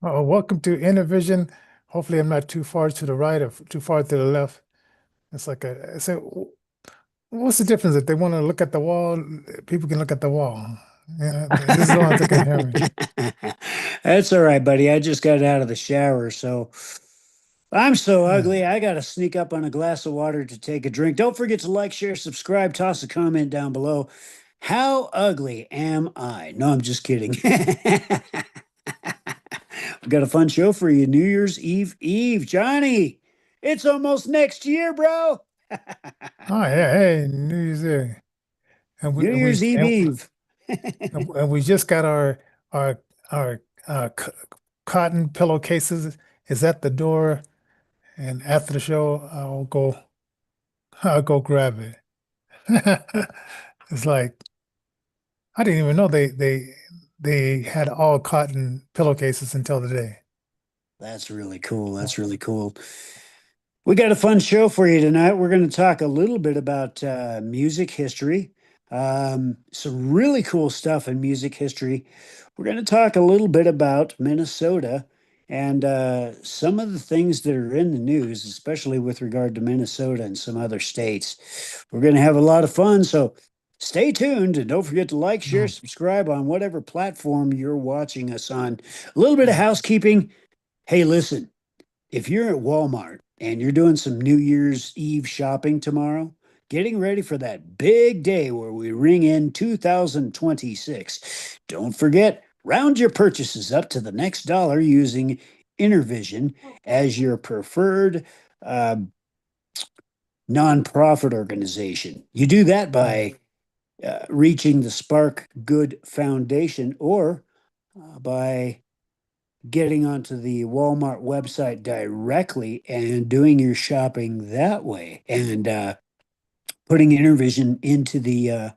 Oh, welcome to Innervision. Hopefully, I'm not too far to the right or too far to the left. What's the difference? If they want to look at the wall, people can look at the wall. Yeah, this is the ones that can hear me. That's all right, buddy. I just got out of the shower, so I'm so Yeah. ugly. I got to sneak up on a glass of water to take a drink. Don't forget to like, share, subscribe, toss a comment down below. How ugly am I? No, I'm just kidding. We've got a fun show for you. New Year's Eve. Johnny, it's almost next year, bro. Oh yeah, hey, New Year's Eve, and we New and we Year's Eve and, Eve. and we just got our our cotton pillowcases is at the door, and after the show, I'll go grab it. It's like I didn't even know they had all cotton pillowcases until today. That's really cool. That's really cool. We got a fun show for you tonight. We're going to talk a little bit about music history, some really cool stuff in music history. We're going to talk a little bit about Minnesota and some of the things that are in the news, especially with regard to Minnesota and some other states. We're going to have a lot of fun. So stay tuned and don't forget to like, share, Mm, subscribe on whatever platform you're watching us on. A little bit of mm. housekeeping. Hey, listen, if you're at Walmart and you're doing some New Year's Eve shopping tomorrow, getting ready for that big day where we ring in 2026, don't forget, round your purchases up to the next dollar using Innervision as your preferred uh, nonprofit organization. You do that Mm. by reaching the Spark Good Foundation or by getting onto the Walmart website directly and doing your shopping that way and putting Innervision into the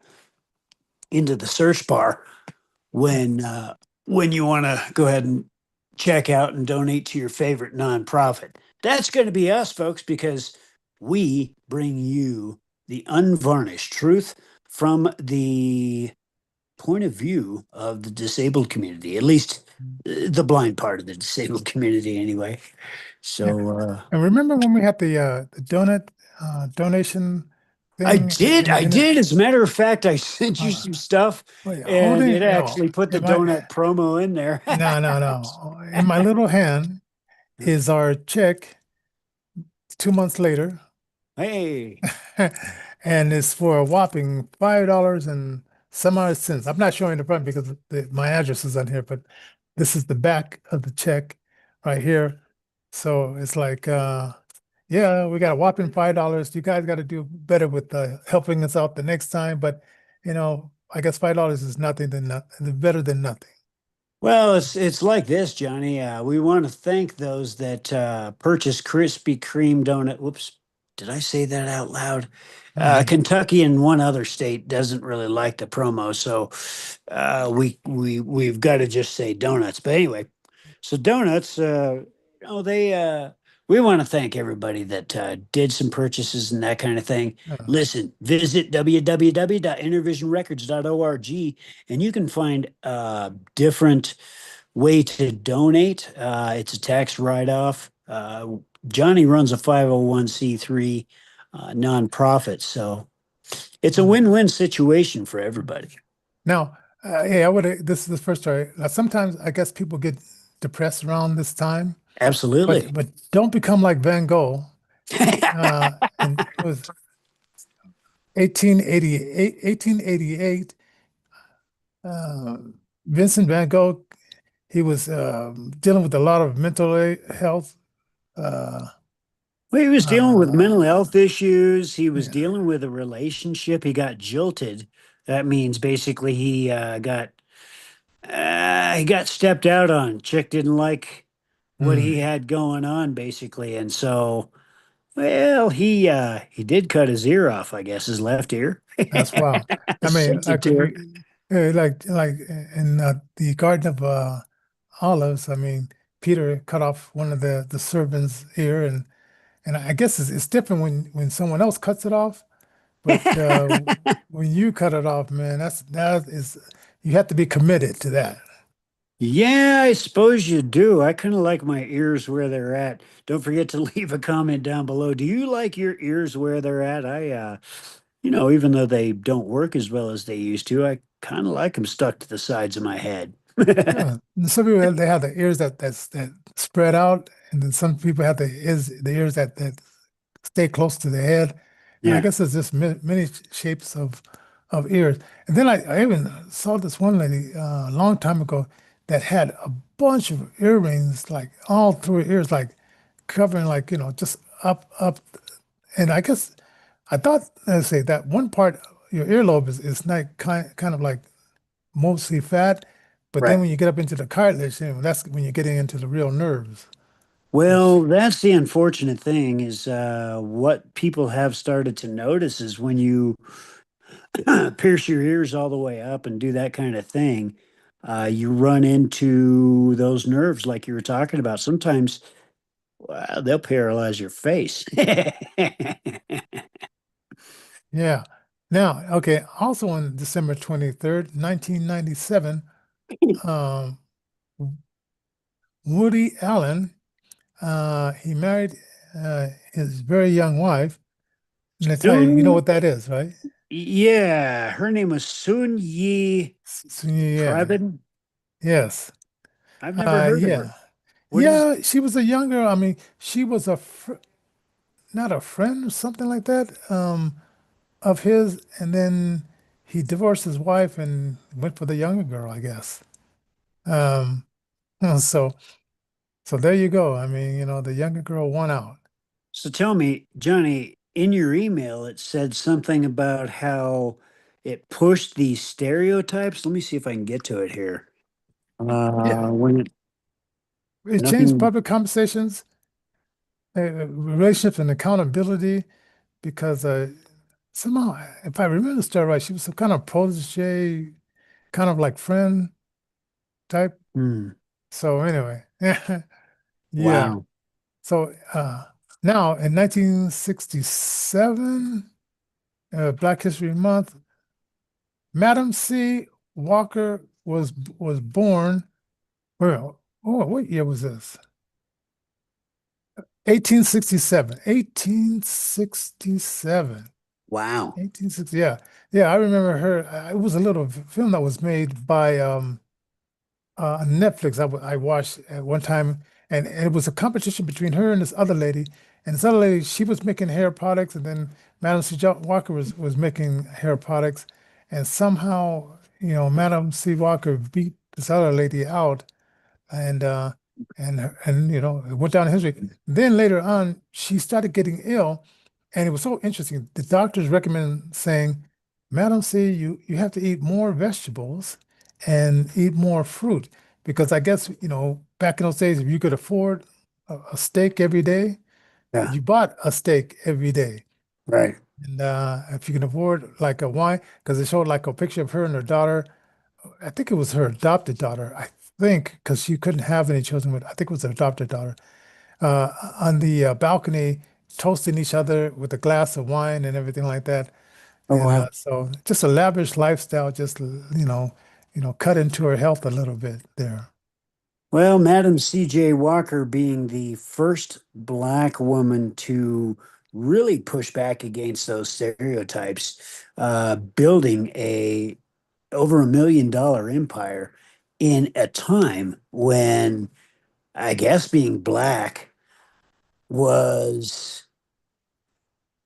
search bar when you want to go ahead and check out and donate to your favorite nonprofit. That's going to be us, folks, because we bring you the unvarnished truth from the point of view of the disabled community, at least the blind part of the disabled community, anyway. Yeah. So And remember when we had the donut donation thing I did. As a matter of fact, I sent you uh, some stuff, wait, and holding it actually put the am I donut promo in there. no. In my little hand is our check 2 months later, Hey, and it's for a whopping $5 and some odd cents. I'm not showing the front because my address is on here, but this is the back of the check right here. So it's like, yeah, we got a whopping $5. You guys got to do better with helping us out the next time. But I guess $5 is nothing than nothing, better than nothing. well, it's like this, Johnny. We want to thank those that purchased Krispy Kreme donut. Whoops, did I say that out loud? Mhm. Kentucky and one other state doesn't really like the promo, so we've got to just say donuts. But anyway, so donuts, they we want to thank everybody that did some purchases and that kind of thing. Uh, Listen, visit www.intervisionrecords.org and you can find different way to donate. It's a tax write-off. Johnny runs a 501c3 nonprofit, so it's a mm. win-win situation for everybody. Now, hey, this is the first story. Sometimes I guess people get depressed around this time, Absolutely. but don't become like Van Gogh. And it was 1888. Uh, Vincent Van Gogh, he was dealing with a lot of health. Uh, Well, he was dealing with mental uh, health issues. He was yeah. dealing with a relationship. He got jilted. That means basically he got stepped out on. Chick didn't like what he Mm, had going on, basically, and so well, he did cut his ear off. I guess his left ear. that's wow. I mean, Sent it to her. like in the Garden of Olives. I mean, Peter cut off one of the servants' ear, and I guess it's different when someone else cuts it off. But when you cut it off, man, that is you have to be committed to that. Yeah, I suppose you do. I kind of like my ears where they're at. Don't forget to leave a comment down below. Do you like your ears where they're at? Even though they don't work as well as they used to, I kind of like them stuck to the sides of my head. Yeah. And some people they have the ears that spread out, and then some people have the ears that stay close to the head. And I Yeah. guess there's just many shapes of ears. And then I even saw this one lady a long time ago that had a bunch of earrings like all through her ears, like covering like just up. And I guess I thought let's say that one part your earlobe is not kind of like mostly fat, but then Right. when you get up into the cartilage, that's when you're getting into the real nerves, which Well, that's the unfortunate thing is what people have started to notice is when you pierce your ears all the way up and do that kind of thing, you run into those nerves like you were talking about. Sometimes they'll paralyze your face. yeah. Now, okay, also on December 23rd, 1997, um, Woody Allen, he married his very young wife. Natalia, you know Soon, what that is, right? yeah, her name was Sun Yi Yeah, Prabin. yes. I've never heard of her. Yeah. What is, Yeah, she was a younger, I mean, she was not a friend or something like that. Of his, and then he divorced his wife and went for the younger girl, I guess. Um, so so there you go. I mean, the younger girl won out. so tell me, Johnny, in your email, it said something about how it pushed these stereotypes. Let me see if I can get to it here. Yeah, When it, it changed nothing, public conversations, relationships, and accountability because somehow, if I remember the story right, she was some kind of protege, kind of like friend type. hmm, So anyway, yeah. wow. So now in 1967, Black History Month. Madam C. Walker was born. Well, oh, what year was this? 1867. 1867. Wow. 1860. Yeah. Yeah, I remember her. It was a little film that was made by on Netflix. I watched at one time, and it was a competition between her and this other lady. And this other lady, she was making hair products, and then Madam C. Walker was making hair products, and somehow, Madam C. Walker beat this other lady out, and it went down in history. Then later on, she started getting ill, and it was so interesting. The doctors recommend saying, "Madam C, you have to eat more vegetables and eat more fruit because I guess back in those days, if you could afford a steak every day, Yeah, you bought a steak every day." right. And if you can afford like a wine, because it showed like a picture of her and her daughter. I think it was her adopted daughter. I think because she couldn't have any children with. I think it was her adopted daughter. On the balcony, toasting each other with a glass of wine and everything like that. Oh, And wow. so just a lavish lifestyle, just cut into her health a little bit there. Well, Madam C.J. Walker being the first black woman to really push back against those stereotypes, building a over $1 million empire in a time when I guess being black was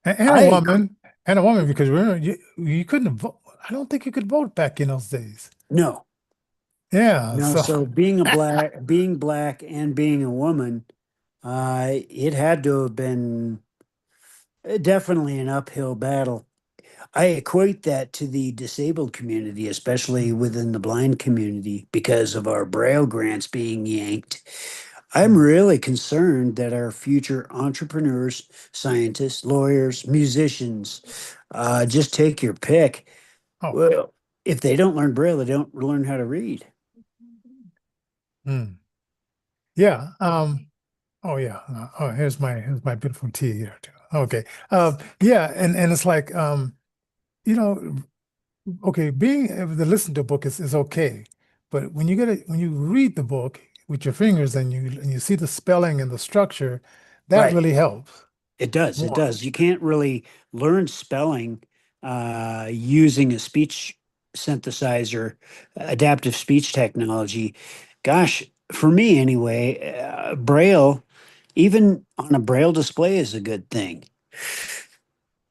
And a I woman, and a woman, because remember, you couldn't vote. I don't think you could vote back in those days. no, Yeah, no. so So being black and being a woman, it had to have been definitely an uphill battle. I equate that to the disabled community, especially within the blind community, because of our Braille grants being yanked. I'm really concerned that our future entrepreneurs, scientists, lawyers, musicians, just take your pick. oh, Well, if they don't learn Braille, they don't learn how to read. mm, yeah. Oh yeah. Oh, here's my beautiful tea here too. Okay. Yeah, and it's like you know, okay, being able to listen to a book is okay, But when you when you read the book with your fingers and you see the spelling and the structure, that Right. really helps It does. It more. does. You can't really learn spelling using a speech synthesizer, adaptive speech technology. Gosh, for me anyway, Braille, even on a Braille display, is a good thing.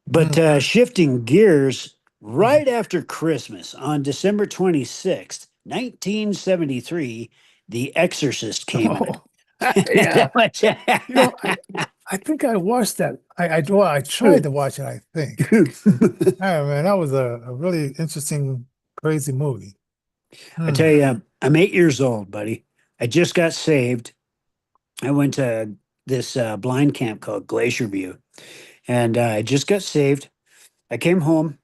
But Mm. shifting gears, Mhm. right after Christmas on December 26th, 1973, The Exorcist came Oh, out. yeah. You know, I think I watched that. Well, I tried to watch it, I think. Oh man, that was a really interesting, crazy movie. I Hmm. tell you, I'm 8 years old, buddy. I just got saved. I went to this blind camp called Glacier View, and I just got saved. I came home,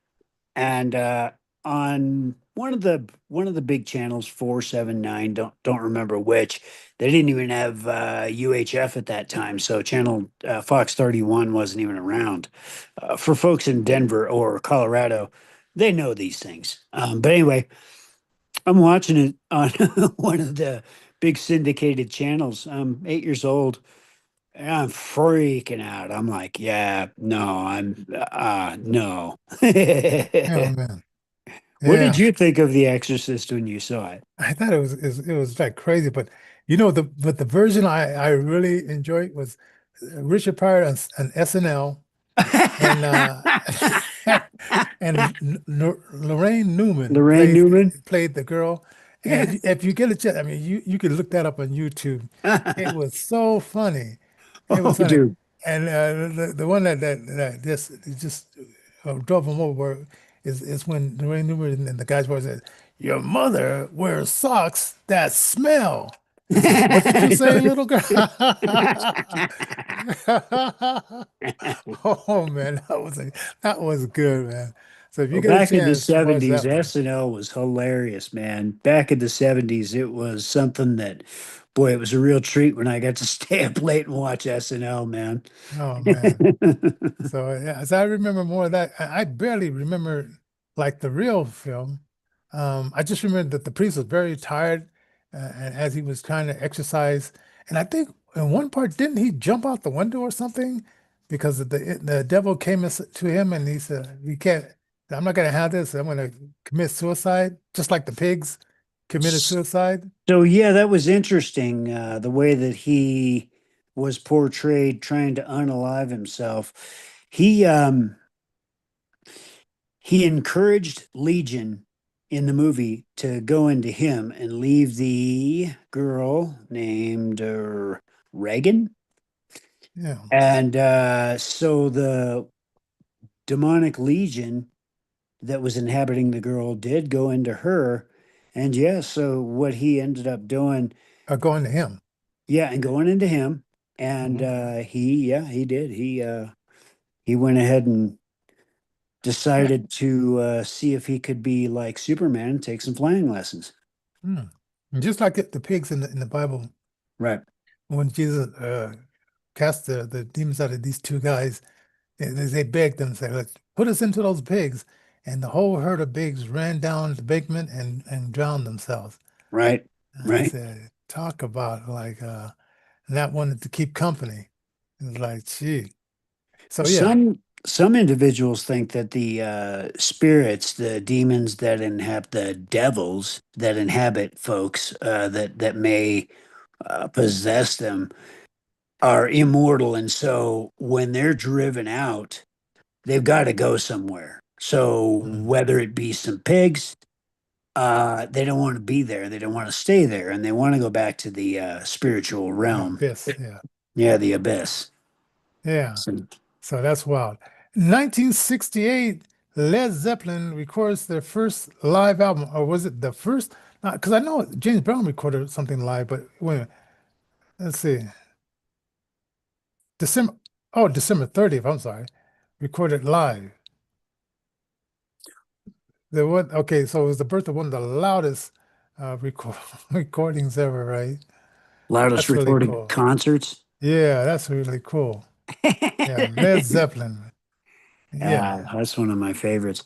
and on one of the big channels, 479, don't remember which. They didn't even have UHF at that time, so channel Fox 31 wasn't even around. For folks in Denver or Colorado, they know these things. But anyway, I'm watching it on one of the big syndicated channels. I'm 8 years old and I'm freaking out. I'm like, yeah, no, no. Oh man, What did yeah. you think of The Exorcist when you saw it? I thought it was like crazy, but you know the version I really enjoyed was Richard Pryor on SNL and and Lorraine Newman Lorraine Newman? played the girl. And Yeah. if you get a chance, I mean, you could look that up on YouTube. It was so funny. It Oh, was funny. dude. And the one that just drove him over is when Lorraine Newman and the guy's voice said, "Your mother wears socks that smell." He says, "What did you say, little girl?" Oh man, that was good, man. So if you Well, get a back in the chance, watch 70s, that one. SNL was hilarious, man. Back in the 70s, it was something that, boy, it was a real treat when I got to stay up late and watch SNL, man. Oh man. So yeah, as I remember more of that, I barely remember like the real film. I just remember that the priest was very tired, and as he was trying to exercise, and I think in one part didn't he jump out the window or something because the devil came to him and he said, "You can't. I'm not going to have this. I'm going to commit suicide, just like the pigs committed suicide." So, yeah, that was interesting, the way that he was portrayed trying to unalive himself. He um he encouraged Legion in the movie to go into him and leave the girl named Reagan. Yeah. And so the demonic legion that was inhabiting the girl did go into her. And yeah, so what he ended up doing, Going to him. yeah, and going into him. And Mhm. he did. He went ahead and Yeah. decided to see if he could be like Superman and take some flying lessons. Hmm. And just like the pigs in the Bible, Right. when Jesus cast the demons out of these two guys, they begged them, say, "Let's put us into those pigs." And the whole herd of pigs ran down the embankment and drowned themselves. Right. I Right. said, talk about like not wanting to keep company. It's like, gee. So yeah, Some individuals think that the spirits, the demons that inhabit, the devils that inhabit folks that may possess them, are immortal, and so when they're driven out, they've got to go somewhere. So mm, whether it be some pigs, they don't want to be there. They don't want to stay there, and they want to go back to the spiritual realm. abyss. Yeah, Yeah, the abyss. yeah. So, So that's wild. 1968, Led Zeppelin records their first live album, or was it the first? Because I know James Brown recorded something live, but wait a minute, let's see. December, oh, December 30th, I'm sorry, recorded live. The one, okay, so it was the birth of one of the loudest recordings ever, right? loudest That's really recorded cool. concerts. Yeah, that's really cool. Yeah, Led Zeppelin. Yeah. That's one of my favorites.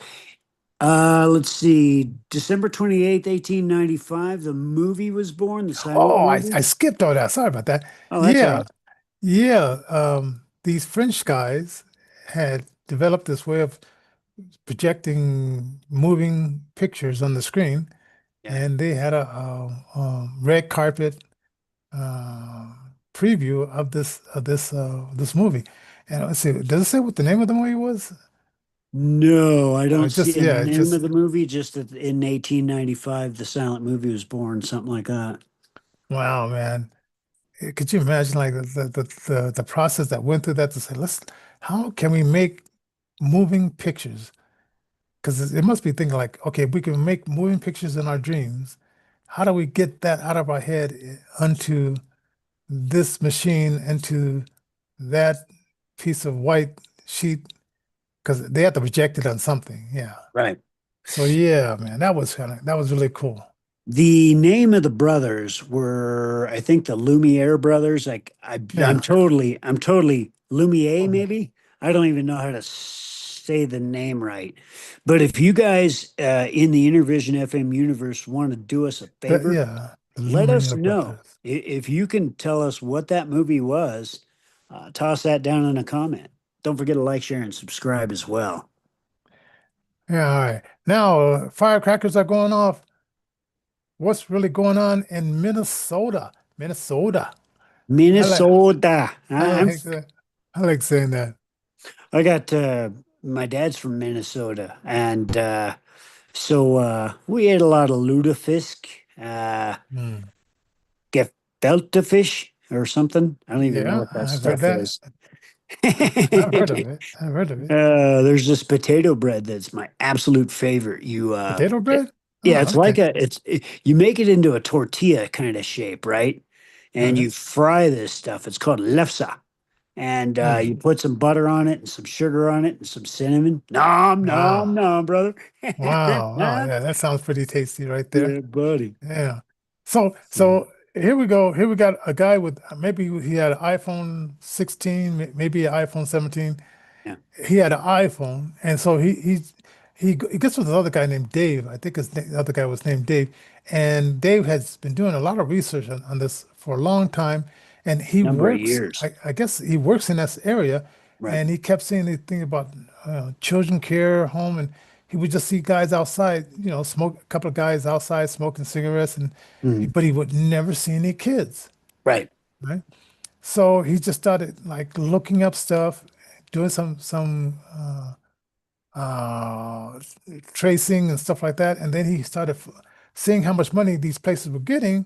Let's see. December 28th, 1895, the movie was born, the silent Oh, I movie. skipped all that. Sorry about that. Oh, that's all Yeah, right. yeah. These French guys had developed this way of projecting moving pictures on the screen, Yeah. and they had a red carpet uh, preview of this movie. And let's see, does it say what the name of the movie was? No, I don't Just see a yeah, it name just of the movie, just that in 1895, the silent movie was born, something like that. wow, man. Could you imagine like the process that went through that to say, how can we make moving pictures? Because it must be thinking like, okay, we can make moving pictures in our dreams. How do we get that out of our head onto this machine, into that piece of white sheet? Because they had to project it on something. Yeah. Right. So yeah, man, that was really cool. The name of the brothers were, I think, the Lumiere brothers. I'm Yeah. totally Lumiere, Oh, maybe. I don't even know how to say the name right. But if you guys in the Innervision FM universe want to do us a favor, yeah, the let us Lumiere know. brothers. If you can tell us what that movie was, toss that down in a comment. Don't forget to like, share, and subscribe as well. Yeah, all right. Now, firecrackers are going off. What's really going on in Minnesota? Minnesota. I like Minnesota. I like that. I like saying that. I got my dad's from Minnesota, and we ate a lot of lutefisk, Hmm. gefilte fish or something. I don't even know Yeah, what that I've heard stuff that. is. I've heard of it. I've heard of it. There's this potato bread that's my absolute favorite. Potato bread? Yeah, Oh, it's okay. like you make it into a tortilla kind of shape, right? And Right. you fry this stuff. It's called lefse. And you Hmm. put some butter on it and some sugar on it and some cinnamon. Nom, nom, Wow. nom, brother. Wow. Wow. Yeah, that sounds pretty tasty right there. Yeah, buddy. Yeah. So So, so here we go. Here we got a guy with maybe he had an iPhone 16, maybe an iPhone 17. yeah, He had an iPhone, and so he gets with another guy named Dave. I think the other guy was named Dave, and Dave has been doing a lot of research on this for a long time, and he number of works. years. I guess he works in this area, Right. and he kept saying the thing about children care home, and he would just see guys outside, smoke a couple of guys outside smoking cigarettes, Mhm. but he would never see any kids, Right. right? So he just started like looking up stuff, doing some uh, tracing and stuff like that. And then he started seeing how much money these places were getting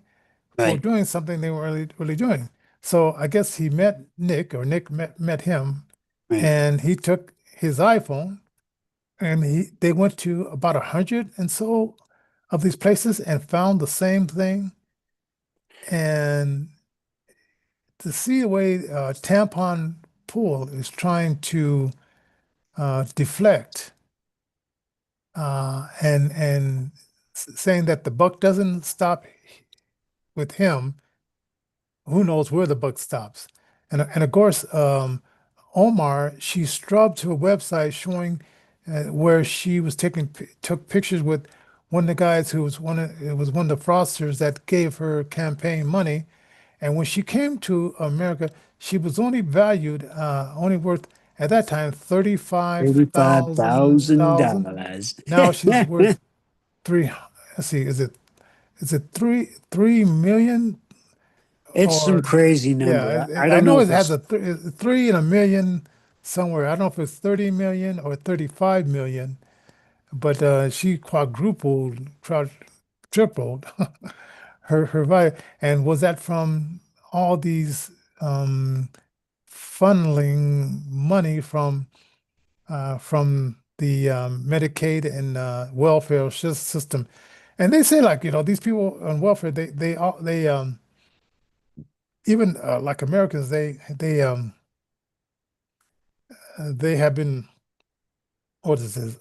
for Right. doing something they weren't really doing. So I guess he met Nick, or Nick met him, Right. and he took his iPhone, and they went to about 100 and so of these places and found the same thing. And to see the way Tampon Pool is trying to deflect saying that the buck doesn't stop with him, who knows where the buck stops? And of course, Omar, she strubbed to a website showing where she was took pictures with one of the guys who was it was one of the fraudsters that gave her campaign money. And when she came to America, she was only valued, only worth at that time $35,000. $35,000. Now she's worth three. Let's see, is it three million It's some or crazy yeah? number. I I don't know know if it has it's a three and a million somewhere. I don't know if it's 30 million or 35 million, but she quadrupled, tripled her value. And was that from all these um, funneling money from the Medicaid and welfare system? And they say like, these people on welfare, they even like Americans, they have been, what is this?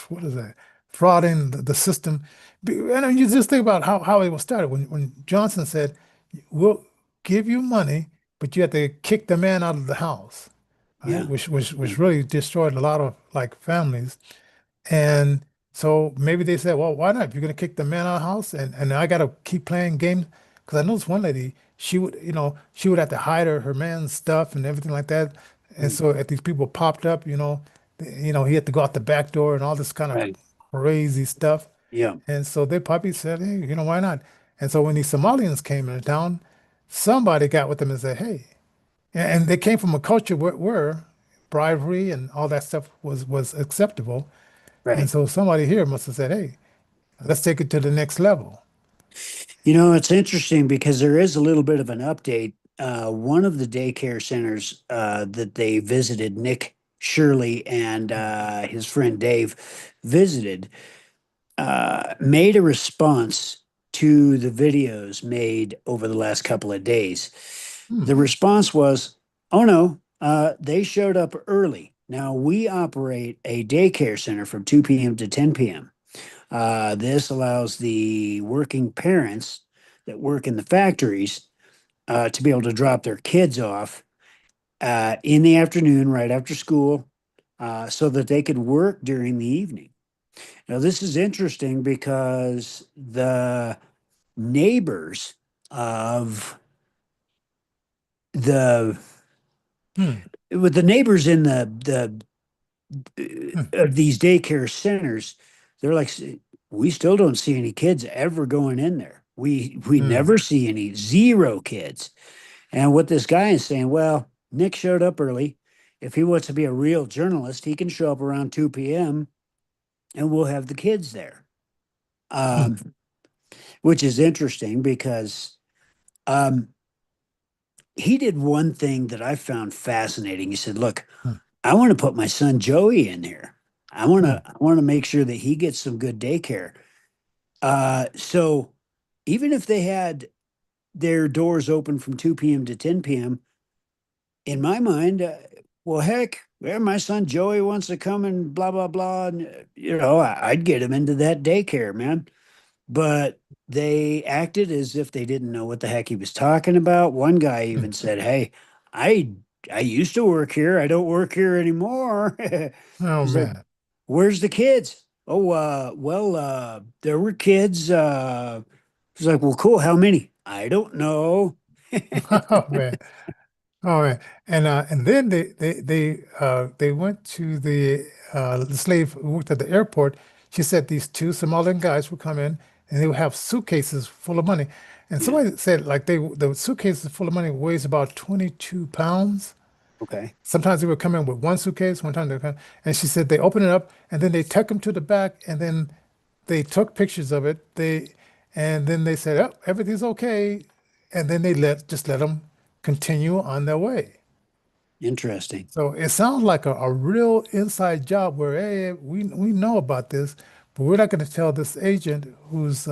What is that? Frauding the system. And you just think about how it was started when Johnson said, "We'll give you money, but you have to kick the man out of the house," right? yeah. Which really destroyed a lot of like families. And so maybe they said, well, why not? If you're going to kick the man out of the house and I got to keep playing games. Because I noticed one lady, she would, she would have to hide her man's stuff and everything like that. And Mm. so if these people popped up, he had to go out the back door and all this kind of Right. crazy stuff. Yeah. And so they probably said, hey, why not? And so when these Somalians came into town, somebody got with them and said, hey, and they came from a culture where bribery and all that stuff was acceptable. And Right. so somebody here must have said, hey, let's take it to the next level. It's interesting because there is a little bit of an update. One of the daycare centers that they visited, Nick, Shirley, and his friend Dave visited, made a response to the videos made over the last couple of days. Hmm. The response was, oh no, they showed up early. Now we operate a daycare center from 2 p.m. to 10 p.m. This allows the working parents that work in the factories to be able to drop their kids off in the afternoon, right after school, so that they could work during the evening. Now, this is interesting because the neighbors of the Hmm. with the neighbors in the Hmm. of these daycare centers, they're like, we still don't see any kids ever going in there. We Hmm. never see any, zero kids. And what this guy is saying, well, Nick showed up early. If he wants to be a real journalist, he can show up around 2 p.m. and we'll have the kids there. Hmm. Which is interesting because um, he did one thing that I found fascinating. He said, look, Hmm. I want to put my son Joey in here. I want Hmm. to I want to make sure that he gets some good daycare. So even if they had their doors open from 2 p.m. to 10 p.m., in my mind, well, heck, yeah, my son Joey wants to come and blah, blah, blah. And, I'd get him into that daycare, man. But they acted as if they didn't know what the heck he was talking about. One guy Hmm. even said, hey, I I used to work here. I don't work here anymore. Oh He's like, man. where's the kids? Oh, well, there were kids. He's like, well, cool. How many? I don't know. Oh man. Oh man. And then they went to the slave who worked at the airport. She said these two Somalian guys would come in and they would have suitcases full of money. And Yeah. somebody said like the suitcases full of money weighs about 22 pounds. Okay. Sometimes they would come in with one suitcase, one time they would come, and she said they open it up and then they tuck them to the back and then they took pictures of it. And then they said, "Oh, everything's okay," and then they let them continue on their way. Interesting. So it sounds like a real inside job where, hey, we know about this, but we're not going to tell this agent who's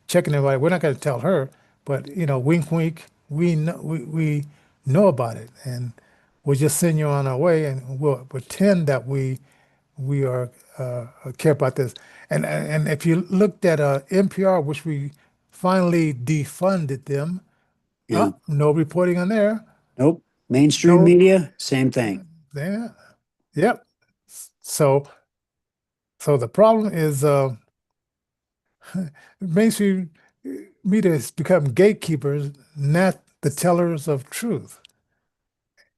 checking everybody. We're not going to tell her, but wink, wink. We know about it, and we'll just send you on our way, and we'll pretend that we are care about this. And if you looked at NPR, which we finally defunded them, Yeah. no reporting on there. Nope. Mainstream No, media, same thing. yeah, yep. So so the problem is mainstream media has become gatekeepers, not the tellers of truth.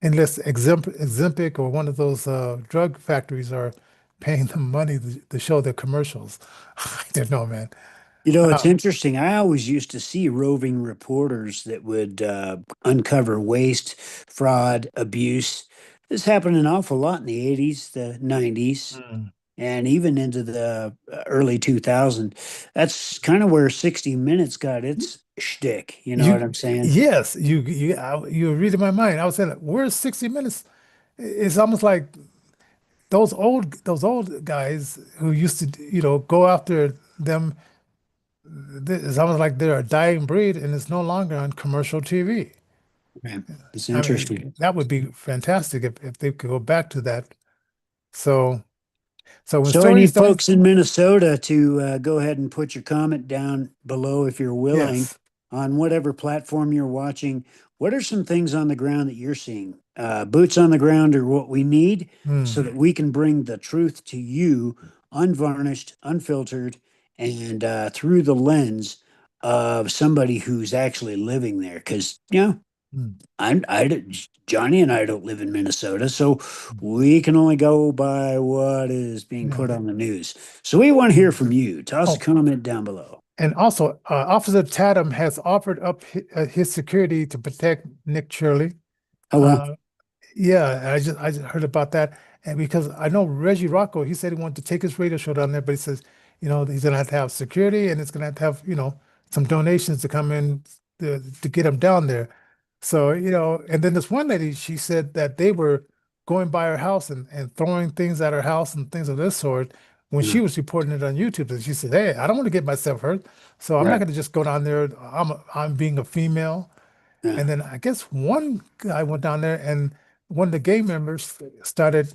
Unless Exempic or one of those drug factories are paying them money to show their commercials. I don't know, man. It's Uh, interesting. I always used to see roving reporters that would uncover waste, fraud, abuse. This happened an awful lot in the 80s, the 90s, Mm. and even into the early 2000s. That's kind of where 60 Minutes got its shtick. You know what You I'm saying? yes, you were reading my mind. I was saying, where's 60 Minutes? It's almost like those old guys who used to go after them. It's almost like they're a dying breed, and it's no longer on commercial TV. Right. It's I mean, interesting. that would be fantastic if they could go back to that. So so when So, any stories don't, folks in Minnesota to go ahead and put your comment down below if you're willing yes. on whatever platform you're watching. What are some things on the ground that you're seeing? Boots on the ground are what we need so Hmm. that we can bring the truth to you unvarnished, unfiltered, and through the lens of somebody who's actually living there. Because, Mm, Johnny and I don't live in Minnesota, so mm, we can only go by what is being yeah. put on the news. So we want to hear Mm. from you. Toss a Oh, comment down below. and also, Officer Tatum has offered up his security to protect Nick Shirley. Oh well, Uh, Yeah, I just heard about that, and because I know Reggie Rocco, he said he wanted to take his radio show down there, but he says, he's gonna have to have security, and it's gonna have to have, some donations to come in to get him down there. So, and then this one lady, she said that they were going by her house and throwing things at her house and things of this sort when yeah, she was reporting it on YouTube. And she said, "Hey, I don't want to get myself hurt, so I'm not right, gonna just go down there. I'm being a female." yeah. And then I guess one guy went down there and one of the gang members started,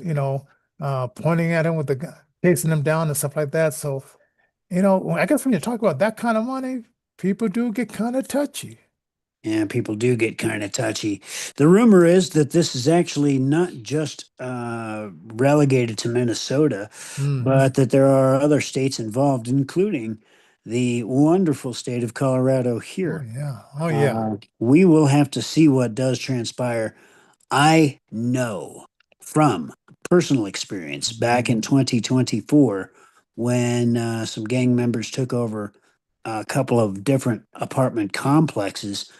pointing at him with the gun, chasing him down and stuff like that. So, I guess when you talk about that kind of money, people do get kind of touchy. And people do get kind of touchy. The rumor is that this is actually not just relegated to Minnesota, Mm. but that there are other states involved, including the wonderful state of Colorado Oh here. yeah. Oh yeah. We will have to see what does transpire. I know from personal experience back in 2024 when some gang members took over a couple of different apartment complexes.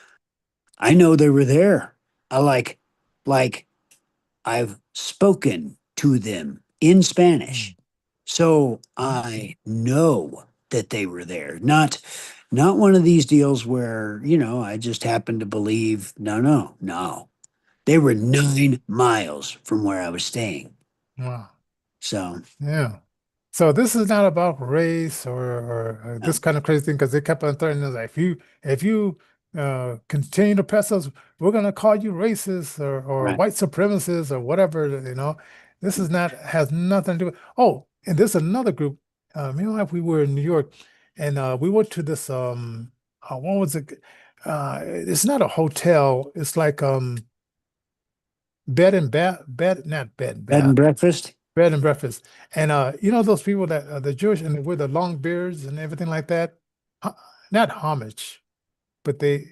I know they were there. I like I've spoken to them in Mm. Spanish. So I know that they were there. Not one of these deals where, I just happen to believe. No, no, no. They were 9 miles from where I was staying. Wow. So, Yeah. So this is not about race or this um, kind of crazy thing because they kept on threatening us like if you continue to press us, we're gonna call you racist or right. white supremacist or whatever, This is not has nothing to do with and there's another group. We were in New York and we went to this what was it? It's not a hotel, it's like bed and bath bed, not bed and Bed and bath. breakfast? Bread and breakfast. And those people that the Jewish and with the long beards and everything like that, Ho- not homage, but they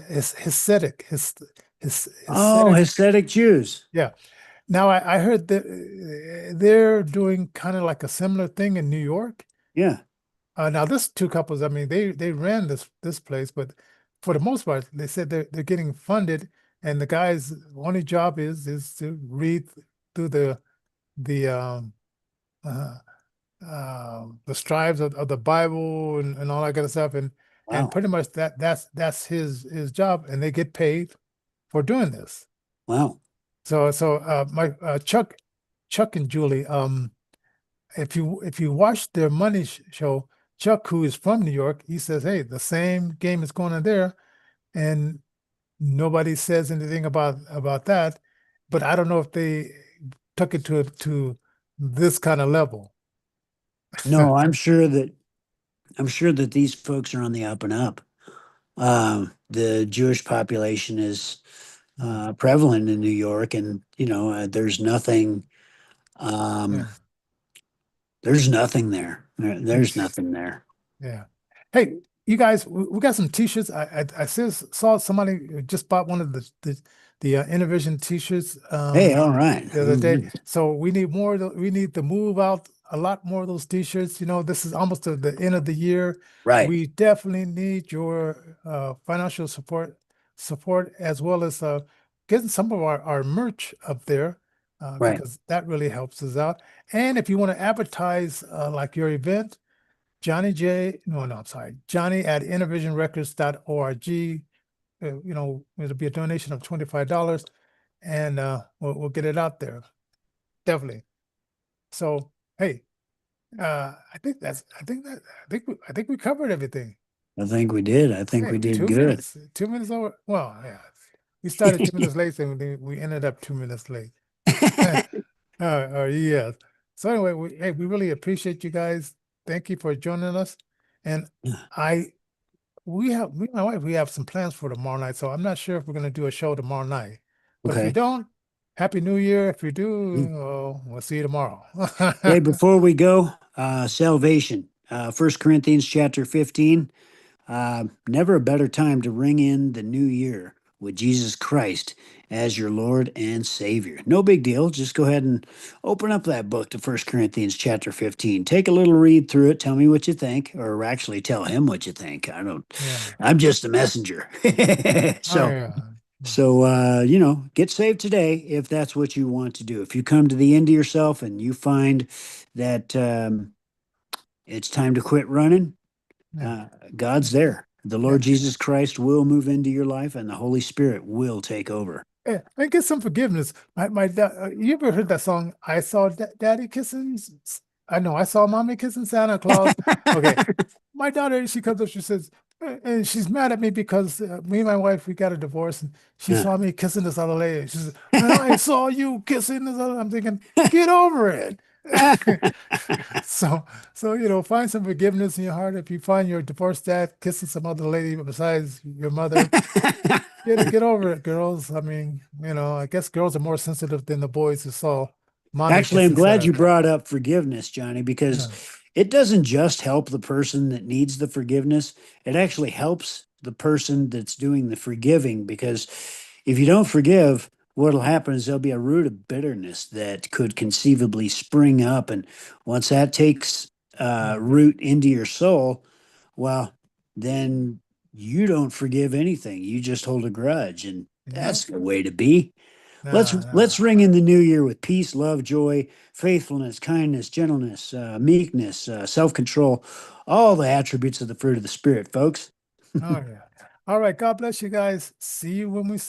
it's Hasidic, his Oh, Hasidic. Hasidic Jews. Yeah. Now I heard that they're doing kind of like a similar thing in New York. Yeah. Now this two couples, I mean, they ran this place, but for the most part, they said they're getting funded, and the guy's only job is to read through the uh, the strives of the Bible and all that kind of stuff, and Wow. pretty much that's his job, and they get paid for doing this. Wow. So my Chuck and Julie, if you watch their money show, Chuck, who is from New York, he says, "Hey, the same game is going on there," and nobody says anything about that. But I don't know if they took it to this kind of level. No, I'm sure that these folks are on the up and up. The Jewish population is prevalent in New York, and Yeah. um, there's nothing there. There's nothing there. Yeah. Hey, you guys, we got some t-shirts. Saw somebody who just bought one of the Innervision t-shirts Hey, all right. the other day. So we need more. We need to move out a lot more of those t-shirts. This is almost the end of the year. Right, We definitely need your financial support as well as getting some of our merch up there right. because that really helps us out. And if you want to advertise like your event. Johnny J, no, no, I'm sorry. Johnny at InnervisionRecords.org. It'll be a donation of $25 and we'll get it out there. Definitely. So, hey, I think we covered everything. I think we did. I think we Hey, did two good. minutes, 2 minutes over. Well, yeah, we started 2 minutes late and we ended up 2 minutes late. Yeah. So anyway, we really appreciate you guys. Thank you for joining us. And I me and my wife, we have some plans for tomorrow night. So I'm not sure if we're going to do a show tomorrow night. But if we Okay. don't, Happy New Year. If you Mm. do, we'll see you tomorrow. Hey, before we go, salvation, 1 Corinthians chapter 15. Never a better time to ring in the new year with Jesus Christ as your Lord and Savior. No big deal. Just go ahead and open up that book to 1 Corinthians chapter 15. Take a little read through it. Tell me what you think, or actually tell him what you think. I don't, Yeah. I'm just a messenger. Oh, so, yeah. get saved today if that's what you want to do. If you come to the end of yourself and you find that it's time to quit running, Yeah. uh, God's there. The Yeah. Lord Jesus Christ will move into your life, and the Holy Spirit will take over. Yeah. And get some forgiveness. My dad, you ever heard that song? I saw Daddy kissing. I know. I saw Mommy kissing Santa Claus. Okay. My daughter, she comes up, she says, and she's mad at me because me and my wife, we got a divorce, and she Yeah. saw me kissing this other lady. She says, and I saw you kissing this other. I'm thinking, get over it. So, find some forgiveness in your heart. If you find your divorced dad kissing some other lady besides your mother, get over it, girls. I mean, I guess girls are more sensitive than the boys who saw mommy Actually, I'm kissing glad you Santa. brought up forgiveness, Johnny, because Yeah. it doesn't just help the person that needs the forgiveness, it actually helps the person that's doing the forgiving. Because if you don't forgive, what'll happen is there'll be a root of bitterness that could conceivably spring up. And once that takes Yeah. root into your soul, well, then you don't forgive anything. You just hold a grudge. And Yep. that's the way to be. Let's Nah, let's nah. ring in the new year with peace, love, joy, faithfulness, kindness, gentleness, meekness, self-control, all the attributes of the fruit of the spirit, folks. Oh yeah. All right. God bless you guys. See you when we